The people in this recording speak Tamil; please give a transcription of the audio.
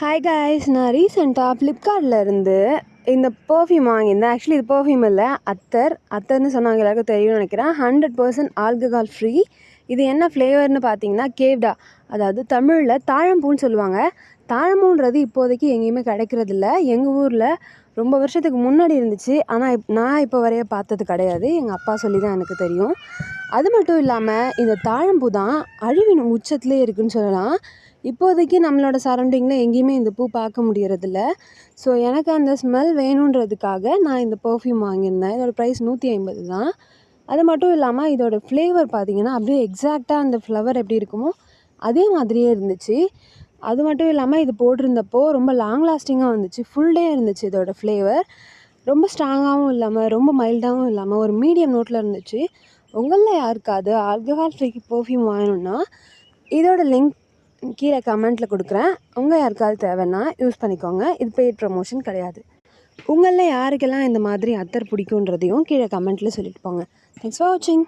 ஹாய் காய்ஸ், நான் ரீசெண்டாக ஃப்ளிப்கார்ட்டில் இருந்து இந்த பர்ஃப்யூம் வாங்கியிருந்தேன். ஆக்சுவலி இது பர்ஃப்யூம் இல்லை, அத்தர்னு சொன்னாங்க, எல்லாருக்கும் தெரியும்னு நினைக்கிறேன். 100% ஆல்கஹால் ஃப்ரீ. இது என்ன ஃப்ளேவர்னு பார்த்தீங்கன்னா கேவ்டா, அதாவது தமிழில் தாழம்பூன்னு சொல்லுவாங்க. தாழம்பூன்றது இப்போதைக்கு எங்கேயுமே கிடைக்கிறதில்ல. எங்கள் ஊரில் ரொம்ப வருஷத்துக்கு முன்னாடி இருந்துச்சு, ஆனால் நான் இப்போ வரைய பார்த்தது கிடையாது. எங்கள் அப்பா சொல்லி தான் எனக்கு தெரியும். அது மட்டும் இல்லாமல் இந்த தாழம்பூ தான் அழிவின் உச்சத்துலேயே இருக்குதுன்னு சொல்லலாம். இப்போதைக்கு நம்மளோட சரௌண்டிங்கில் எங்கேயுமே இந்த பூ பார்க்க முடியறதில்ல. ஸோ எனக்கு அந்த ஸ்மெல் வேணுன்றதுக்காக நான் இந்த பர்ஃப்யூம் வாங்கியிருந்தேன். இதோட ப்ரைஸ் 150 தான். அது மட்டும் இல்லாமல் இதோட ஃப்ளேவர் பார்த்திங்கன்னா அப்படியே எக்ஸாக்டாக அந்த ஃப்ளவர் எப்படி இருக்குமோ அதே மாதிரியே இருந்துச்சு. அது மட்டும் இல்லாமல் இது போட்டிருந்தப்போ ரொம்ப லாங் லாஸ்டிங்காக வந்துச்சு. ஃபுல் டே இருந்துச்சு. இதோட ஃப்ளேவர் ரொம்ப ஸ்ட்ராங்காகவும் இல்லாமல் ரொம்ப மைல்டாகவும் இல்லாமல் ஒரு மீடியம் நோட்டில் இருந்துச்சு. உங்களில் யாருக்காவது ஆல்கஹால் ஃப்ரீ பர்ஃப்யூம் வாங்கணுன்னா இதோட லிங்க் கீழே கமெண்ட்டில் கொடுக்குறேன். உங்கள் யாருக்காவது தேவைன்னா யூஸ் பண்ணிக்கோங்க. இது பெய்ட் ப்ரமோஷன் கிடையாது. உங்களில் யாருக்கெல்லாம் இந்த மாதிரி அத்தர் பிடிக்குன்றதையும் கீழே கமெண்ட்டில் சொல்லிட்டு போங்க. தேங்க்ஸ் ஃபார் வாட்சிங்.